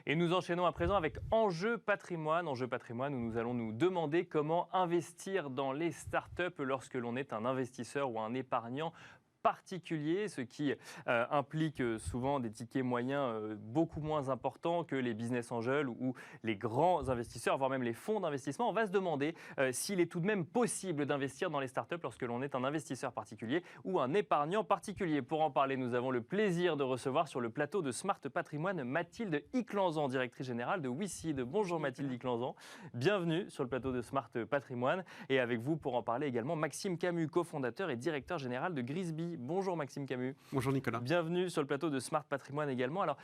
Et nous enchaînons à présent avec Enjeu patrimoine. Enjeu patrimoine où nous allons nous demander comment investir dans les startups lorsque l'on est un investisseur ou un épargnant particulier, ce qui implique souvent des tickets moyens beaucoup moins importants que les business angels ou les grands investisseurs, voire même les fonds d'investissement. On va se demander s'il est tout de même possible d'investir dans les startups lorsque l'on est un investisseur particulier ou un épargnant particulier. Pour en parler, nous avons le plaisir de recevoir sur le plateau de Smart Patrimoine Mathilde Iclanzan, directrice générale de WICID. Bonjour Mathilde Iclanzan, bienvenue sur le plateau de Smart Patrimoine. Et avec vous pour en parler également Maxime Camus, cofondateur et directeur général de Grisby. Bonjour Maxime Camus. Bonjour Nicolas. Bienvenue sur le plateau de Smart Patrimoine également. Alors,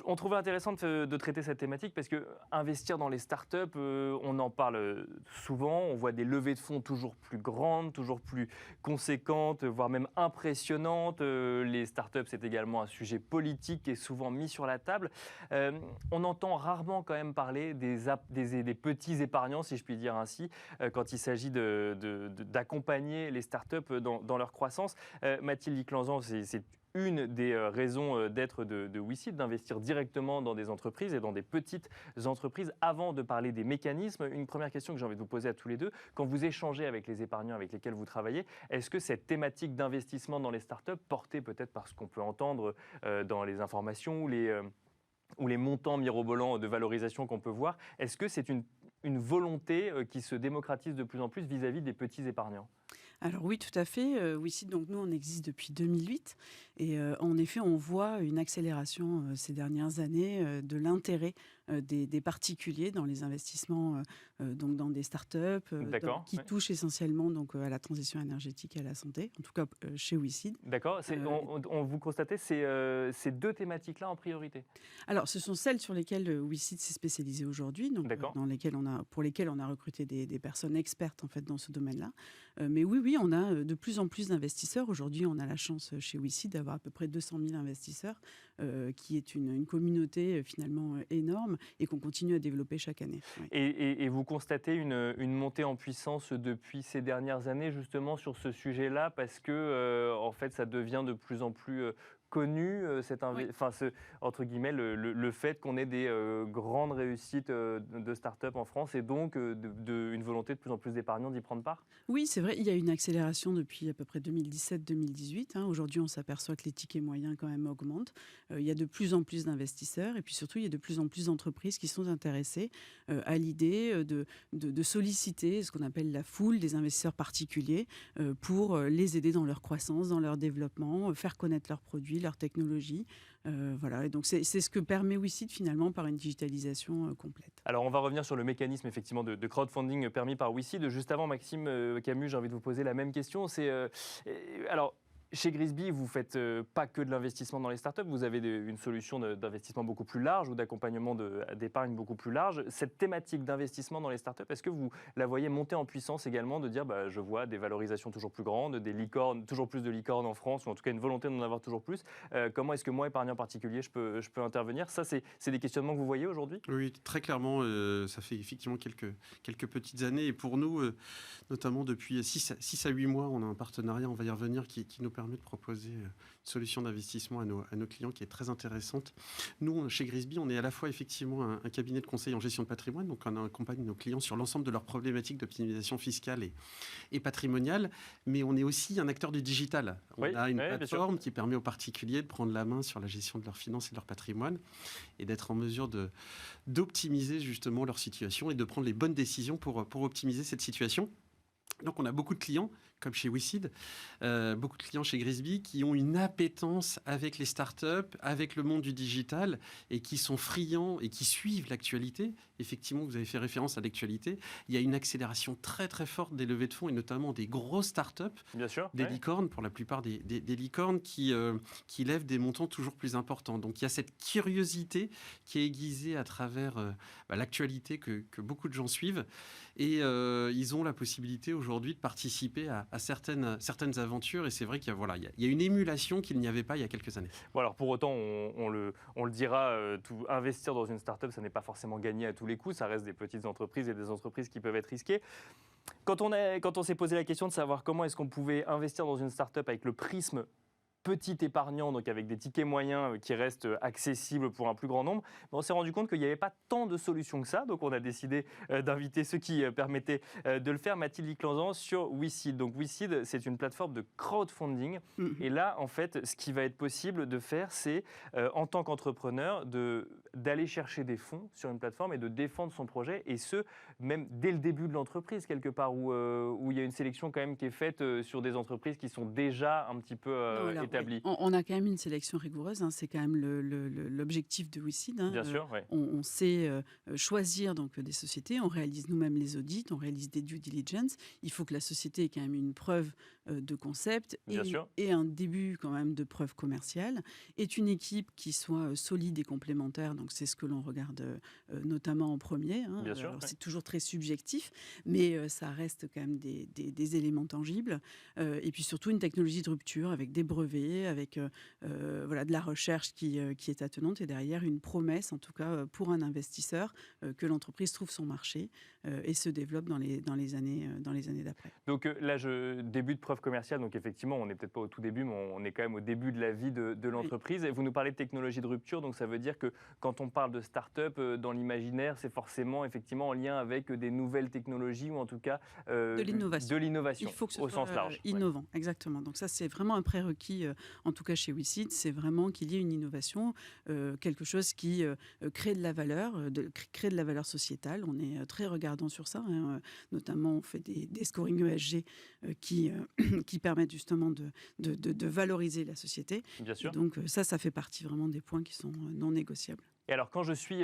on trouvait intéressant de traiter cette thématique parce que investir dans les startups, on en parle souvent. On voit des levées de fonds toujours plus grandes, toujours plus conséquentes, voire même impressionnantes. Les startups, c'est également un sujet politique qui est souvent mis sur la table. On entend rarement quand même parler des petits épargnants, si je puis dire ainsi, quand il s'agit d'accompagner les startups dans leur croissance. Mathilde Iclanzan, c'est une des raisons d'être de WICID, d'investir directement dans des entreprises et dans des petites entreprises. Avant de parler des mécanismes, une première question que j'ai envie de vous poser à tous les deux. Quand vous échangez avec les épargnants avec lesquels vous travaillez, est-ce que cette thématique d'investissement dans les startups, portée peut-être par ce qu'on peut entendre dans les informations ou les montants mirobolants de valorisation qu'on peut voir, est-ce que c'est une volonté qui se démocratise de plus en plus vis-à-vis des petits épargnants ? Alors oui, tout à fait. WICID, donc nous, on existe depuis 2008. Et en effet, on voit une accélération ces dernières années de l'intérêt des particuliers dans les investissements donc dans des startups qui touchent essentiellement donc, à la transition énergétique et à la santé, en tout cas chez WICID. D'accord. Vous constatez ces deux thématiques-là en priorité ? Alors, ce sont celles sur lesquelles WICID s'est spécialisé aujourd'hui, donc, pour lesquelles on a recruté des personnes expertes en fait, dans ce domaine-là. Mais oui, on a de plus en plus d'investisseurs. Aujourd'hui, on a la chance chez WICID d'avoir à peu près 200 000 investisseurs, qui est une communauté finalement énorme et qu'on continue à développer chaque année. Oui. Et vous constatez une montée en puissance depuis ces dernières années justement sur ce sujet-là parce que en fait, ça devient de plus en plus connu, entre guillemets, le fait qu'on ait des grandes réussites de start-up en France et donc une volonté de plus en plus d'épargnants d'y prendre part ? Oui, c'est vrai, il y a une accélération depuis à peu près 2017-2018. Aujourd'hui, on s'aperçoit que les tickets moyens quand même augmentent. Il y a de plus en plus d'investisseurs et puis surtout, il y a de plus en plus d'entreprises qui sont intéressées à l'idée de solliciter ce qu'on appelle la foule des investisseurs particuliers pour les aider dans leur croissance, dans leur développement, faire connaître leurs produits, leur technologie. Voilà. Et donc, c'est ce que permet WICID finalement par une digitalisation complète. Alors, on va revenir sur le mécanisme effectivement de crowdfunding permis par WICID. Juste avant, Maxime Camus, j'ai envie de vous poser la même question. Alors, chez Grisby, vous ne faites pas que de l'investissement dans les startups, vous avez une solution d'investissement beaucoup plus large ou d'accompagnement d'épargne beaucoup plus large. Cette thématique d'investissement dans les startups, est-ce que vous la voyez monter en puissance également, de dire je vois des valorisations toujours plus grandes, des licornes, toujours plus de licornes en France, ou en tout cas une volonté d'en avoir toujours plus. Comment est-ce que moi, épargnant particulier, je peux intervenir ? Ça, c'est des questionnements que vous voyez aujourd'hui ? Oui, très clairement, ça fait effectivement quelques petites années. Et pour nous, notamment depuis 6 à 8 mois, on a un partenariat, on va y revenir, qui nous permet de proposer une solution d'investissement à nos clients qui est très intéressante. Nous, chez Grisby, on est à la fois effectivement un cabinet de conseil en gestion de patrimoine, donc on accompagne nos clients sur l'ensemble de leurs problématiques d'optimisation fiscale et patrimoniale, mais on est aussi un acteur du digital. On a une plateforme qui permet aux particuliers de prendre la main sur la gestion de leurs finances et de leur patrimoine et d'être en mesure d'optimiser justement leur situation et de prendre les bonnes décisions pour optimiser cette situation. Donc on a beaucoup de clients, comme chez WICID, beaucoup de clients chez Grisby qui ont une appétence avec les startups, avec le monde du digital et qui sont friands et qui suivent l'actualité. Effectivement, vous avez fait référence à l'actualité. Il y a une accélération très très forte des levées de fonds et notamment des grosses startups, bien sûr, des licornes, pour la plupart des licornes qui lèvent des montants toujours plus importants. Donc il y a cette curiosité qui est aiguisée à travers l'actualité que beaucoup de gens suivent et ils ont la possibilité aujourd'hui de participer à certaines aventures et c'est vrai qu'il y a une émulation qu'il n'y avait pas il y a quelques années. Bon, alors pour autant, on le dira, investir dans une start-up, ça n'est pas forcément gagné à tous les coups, ça reste des petites entreprises et des entreprises qui peuvent être risquées. Quand on s'est posé la question de savoir comment est-ce qu'on pouvait investir dans une start-up avec le prisme petit épargnant, donc avec des tickets moyens qui restent accessibles pour un plus grand nombre. Mais on s'est rendu compte qu'il n'y avait pas tant de solutions que ça, donc on a décidé d'inviter ceux qui permettaient de le faire. Mathilde Liclanzan sur WeSeed. Donc WeSeed, c'est une plateforme de crowdfunding. Et là, en fait, ce qui va être possible de faire, c'est en tant qu'entrepreneur d'aller chercher des fonds sur une plateforme et de défendre son projet, et ce, même dès le début de l'entreprise, quelque part, où il y a une sélection quand même qui est faite sur des entreprises qui sont déjà un petit peu établies. Oui. On a quand même une sélection rigoureuse, hein, c'est quand même l'objectif de WeSeed. Hein. Bien sûr, oui. On sait choisir donc, des sociétés, on réalise nous-mêmes les audits, on réalise des due diligence. Il faut que la société ait quand même une preuve de concept et un début quand même de preuve commerciale, est une équipe qui soit solide et complémentaire, donc c'est ce que l'on regarde notamment en premier. Hein. Bien sûr, alors, c'est toujours très subjectif, mais ça reste quand même des éléments tangibles. Et puis surtout une technologie de rupture avec des brevets, avec de la recherche qui est attenante, et derrière une promesse, en tout cas pour un investisseur, que l'entreprise trouve son marché et se développe dans les années d'après. Donc là, début de preuve commerciale, donc effectivement, on n'est peut-être pas au tout début, mais on est quand même au début de la vie de l'entreprise. Oui. Et vous nous parlez de technologie de rupture, donc ça veut dire que quand on parle de start-up, dans l'imaginaire, c'est forcément effectivement en lien avec des nouvelles technologies, ou en tout cas de l'innovation. Il faut que ce soit au sens large. Innovant, exactement. Donc ça, c'est vraiment un prérequis, en tout cas chez WeSeed, c'est vraiment qu'il y ait une innovation, quelque chose qui crée de la valeur, crée de la valeur sociétale. On est très regardant sur ça, hein. Notamment on fait des scoring ESG qui permettent justement de valoriser la société. Bien sûr. Et donc ça fait partie vraiment des points qui sont non négociables. Et alors quand je suis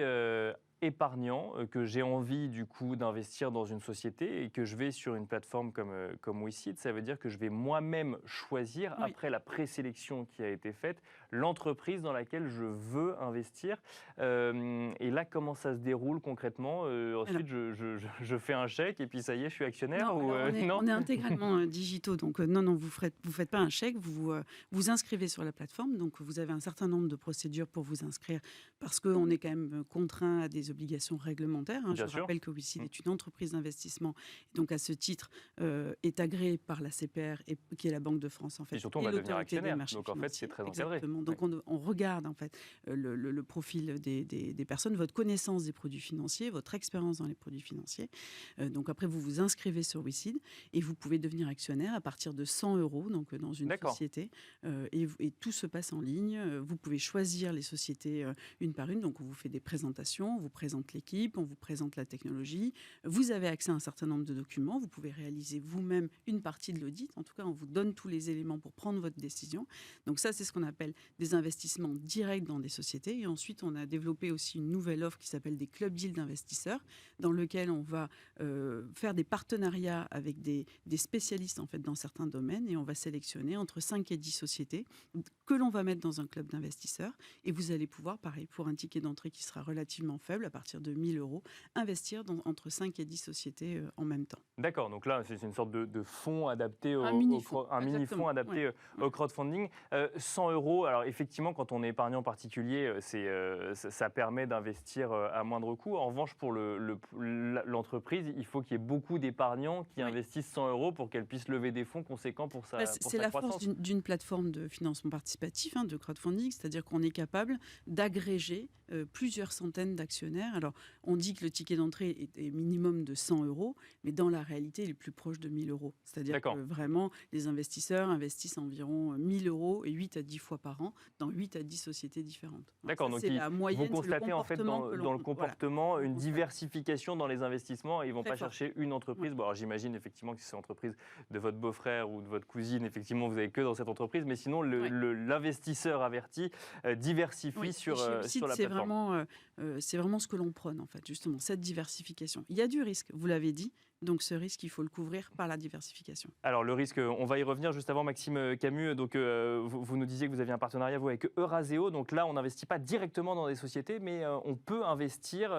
épargnant, que j'ai envie du coup d'investir dans une société et que je vais sur une plateforme comme WeSeed, ça veut dire que je vais moi-même choisir, après la présélection qui a été faite, l'entreprise dans laquelle je veux investir. Et là, comment ça se déroule concrètement ? Ensuite, je fais un chèque et puis ça y est, je suis actionnaire. On est intégralement digitaux, donc non, vous faites pas un chèque, vous vous inscrivez sur la plateforme, donc vous avez un certain nombre de procédures pour vous inscrire, parce qu'on est quand même contraint à des obligations réglementaires. Hein. Je rappelle que WeSeed est une entreprise d'investissement, et donc à ce titre est agréée par la CPR, qui est la Banque de France en fait. Et surtout, on va devenir actionnaire, donc en fait, c'est très encadré. Exactement. Donc on regarde en fait le profil des personnes, votre connaissance des produits financiers, votre expérience dans les produits financiers. Donc après, vous vous inscrivez sur WeSeed et vous pouvez devenir actionnaire à partir de 100 €, donc dans une société. Et tout se passe en ligne. Vous pouvez choisir les sociétés une par une. Donc on vous fait des présentations, on vous présente l'équipe, on vous présente la technologie. Vous avez accès à un certain nombre de documents. Vous pouvez réaliser vous-même une partie de l'audit. En tout cas, on vous donne tous les éléments pour prendre votre décision. Donc ça, c'est ce qu'on appelle des investissements directs dans des sociétés. Et ensuite, on a développé aussi une nouvelle offre qui s'appelle des club deals d'investisseurs, dans lequel on va faire des partenariats avec des spécialistes en fait dans certains domaines, et on va sélectionner entre 5 et 10 sociétés que l'on va mettre dans un club d'investisseurs. Et vous allez pouvoir, pareil, pour un ticket d'entrée qui sera relativement faible, à partir de 1 000 €, investir entre 5 et 10 sociétés en même temps. D'accord, donc là, c'est une sorte de fonds adapté un mini-fonds adapté au crowdfunding. 100 €, alors effectivement, quand on est épargnant particulier, ça permet d'investir à moindre coût. En revanche, pour l'entreprise, il faut qu'il y ait beaucoup d'épargnants qui investissent 100 € pour qu'elle puisse lever des fonds conséquents pour sa croissance. C'est la force d'une plateforme de financement participatif, de crowdfunding, c'est-à-dire qu'on est capable d'agréger plusieurs centaines d'actionnaires. Alors, on dit que le ticket d'entrée est minimum de 100 €, mais dans la réalité, il est plus proche de 1 000 €. C'est-à-dire que vraiment, les investisseurs investissent environ 1 000 € et 8 à 10 fois par an dans 8 à 10 sociétés différentes. D'accord, donc vous constatez en fait dans le comportement une diversification dans les investissements, et ils ne vont pas chercher une entreprise. Bon, alors j'imagine effectivement que si c'est l'entreprise de votre beau-frère ou de votre cousine, effectivement, vous n'avez que dans cette entreprise, mais sinon, l'investisseur averti diversifie sur la plateforme. C'est vraiment ce que l'on prône, en fait, justement, cette diversification. Il y a du risque, vous l'avez dit. Donc ce risque, il faut le couvrir par la diversification. Alors le risque, on va y revenir juste avant, Maxime Camus. Donc vous nous disiez que vous aviez un partenariat avec Eurazeo. Donc là, on n'investit pas directement dans des sociétés, mais on peut investir,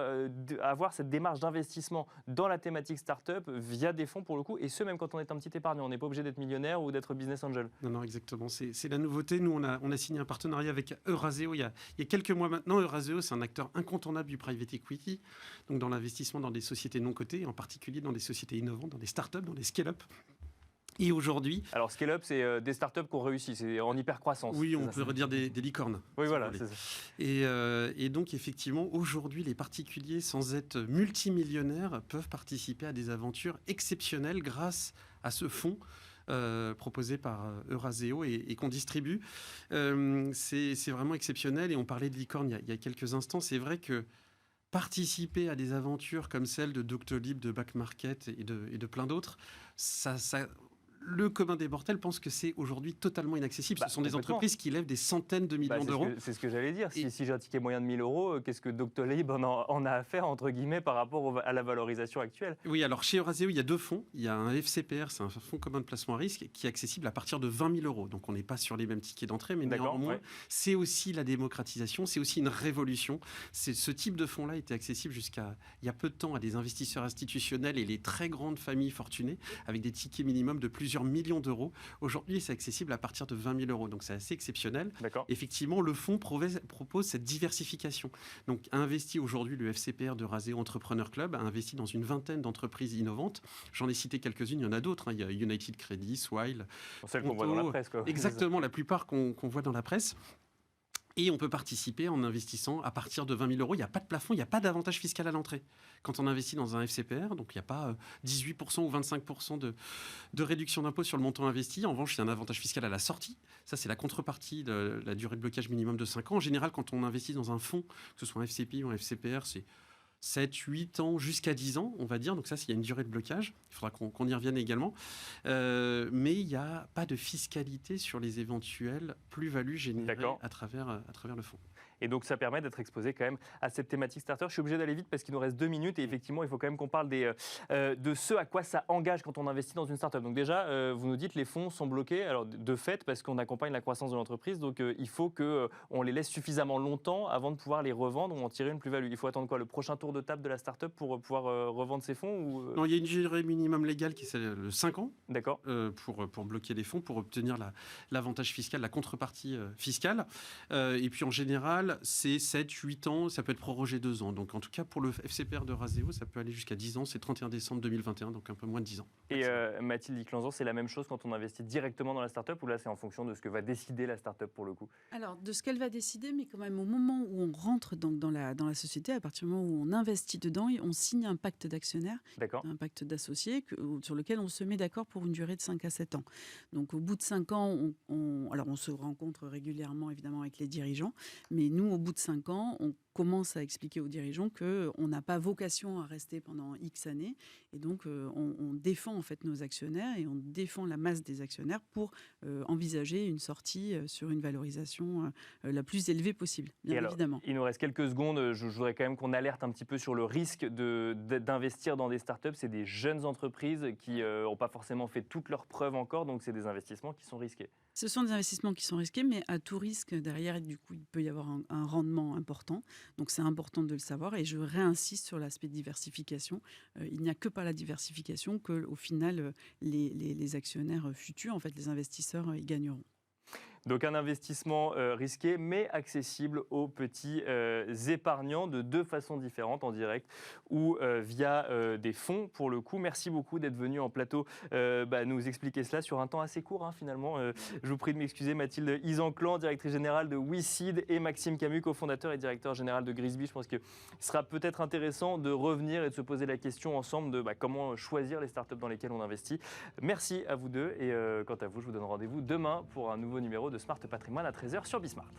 avoir cette démarche d'investissement dans la thématique start-up via des fonds pour le coup, et ce même quand on est un petit épargnant. On n'est pas obligé d'être millionnaire ou d'être business angel. Non, exactement. C'est la nouveauté. Nous, on a signé un partenariat avec Eurazeo il y a quelques mois maintenant. Eurazeo, c'est un acteur incontournable du private equity, donc dans l'investissement dans des sociétés non cotées, en particulier dans des sociétés innovantes, dans des start-up, dans des scale-up. Et aujourd'hui... Alors, scale-up, c'est des startups qui ont réussi, c'est en hyper-croissance. Oui, on peut dire des licornes. Oui, si voilà, vous c'est voulez. ça. Et donc, effectivement, aujourd'hui, les particuliers, sans être multimillionnaires, peuvent participer à des aventures exceptionnelles grâce à ce fonds proposé par Eurazeo et qu'on distribue. C'est vraiment exceptionnel. Et on parlait de licorne il y a quelques instants. C'est vrai que participer à des aventures comme celle de Doctolib, de Back Market et de plein d'autres, le commun des mortels pense que c'est aujourd'hui totalement inaccessible. Ce sont des entreprises qui lèvent des centaines de millions d'euros. C'est ce que j'allais dire. Si j'ai un ticket moyen de 1 000 euros, qu'est-ce que Doctolib en a à faire, entre guillemets, par rapport à la valorisation actuelle? Oui, alors chez Eurazeo, il y a 2 fonds. Il y a un FCPR, c'est un fonds commun de placement à risque, qui est accessible à partir de 20 000 euros. Donc on n'est pas sur les mêmes tickets d'entrée, mais néanmoins, c'est aussi la démocratisation, c'est aussi une révolution. Ce type de fonds-là était accessible jusqu'à il y a peu de temps à des investisseurs institutionnels et les très grandes familles fortunées, avec des tickets minimums de plusieurs millions d'euros. Aujourd'hui, c'est accessible à partir de 20 000 euros. Donc, c'est assez exceptionnel. Effectivement, le fonds propose cette diversification. Donc, a investi aujourd'hui, le FCPR de Eurazeo Entrepreneur Club a investi dans une vingtaine d'entreprises innovantes. J'en ai cité quelques-unes, il y en a d'autres. Il y a United Credit, Swile. Celles qu'on voit dans la presse, quoi. Exactement, la plupart qu'on voit dans la presse. Et on peut participer en investissant à partir de 20 000 euros. Il n'y a pas de plafond, il n'y a pas d'avantage fiscal à l'entrée. Quand on investit dans un FCPR, donc il n'y a pas 18% ou 25% de réduction d'impôt sur le montant investi. En revanche, il y a un avantage fiscal à la sortie. Ça, c'est la contrepartie de la durée de blocage minimum de 5 ans. En général, quand on investit dans un fonds, que ce soit un FCPI ou un FCPR, c'est 7, 8 ans, jusqu'à 10 ans, on va dire. Donc ça, il y a une durée de blocage. Il faudra qu'on y revienne également. Mais il n'y a pas de fiscalité sur les éventuelles plus-values générées à travers le fonds. Et donc, ça permet d'être exposé quand même à cette thématique starter. Je suis obligé d'aller vite parce qu'il nous reste 2 minutes. Et effectivement, il faut quand même qu'on parle de ce à quoi ça engage quand on investit dans une startup. Donc déjà, vous nous dites les fonds sont bloqués. Alors, de fait, parce qu'on accompagne la croissance de l'entreprise. Donc, il faut qu'on les laisse suffisamment longtemps avant de pouvoir les revendre ou en tirer une plus-value. Il faut attendre quoi? Le prochain tour de table de la startup pour pouvoir revendre ses fonds ou... Non, il y a une durée minimum légale qui est le 5 ans. D'accord. Pour bloquer les fonds, pour obtenir l'avantage fiscal, la contrepartie fiscale. Et puis, en général, c'est 7, 8 ans, ça peut être prorogé 2 ans. Donc en tout cas, pour le FCPR de Eurazeo, ça peut aller jusqu'à 10 ans. C'est 31 décembre 2021, donc un peu moins de 10 ans. Et Mathilde Iclanzan, c'est la même chose quand on investit directement dans la start-up ou là, c'est en fonction de ce que va décider la start-up pour le coup? Alors, de ce qu'elle va décider, mais quand même au moment où on rentre donc dans la société, à partir du moment où on investit dedans, on signe un pacte d'actionnaires, un pacte d'associés sur lequel on se met d'accord pour une durée de 5 à 7 ans. Donc au bout de 5 ans, on se rencontre régulièrement évidemment avec les dirigeants, mais nous, au bout de 5 ans, on commence à expliquer aux dirigeants qu'on n'a pas vocation à rester pendant X années. Et donc, on défend en fait nos actionnaires et on défend la masse des actionnaires pour envisager une sortie sur une valorisation la plus élevée possible, bien évidemment. Il nous reste quelques secondes. Je voudrais quand même qu'on alerte un petit peu sur le risque d'investir dans des startups. C'est des jeunes entreprises qui n'ont pas forcément fait toutes leurs preuves encore. Donc, c'est des investissements qui sont risqués. Ce sont des investissements qui sont risqués, mais à tout risque, derrière, du coup, il peut y avoir un rendement important. Donc, c'est important de le savoir. Et je réinsiste sur l'aspect diversification. Il n'y a que par la diversification qu'au final, les actionnaires futurs, en fait, les investisseurs, y gagneront. Donc un investissement risqué mais accessible aux petits épargnants de 2 façons différentes, en direct ou via des fonds pour le coup. Merci beaucoup d'être venu en plateau nous expliquer cela sur un temps assez court finalement. Je vous prie de m'excuser, Mathilde Izanclan, directrice générale de WeSeed, et Maxime Camus, cofondateur et directeur général de Grisby. Je pense qu'il sera peut-être intéressant de revenir et de se poser la question ensemble de comment choisir les startups dans lesquelles on investit. Merci à vous deux et quant à vous, je vous donne rendez-vous demain pour un nouveau numéro de Smart Patrimoine à 13h sur Bismart.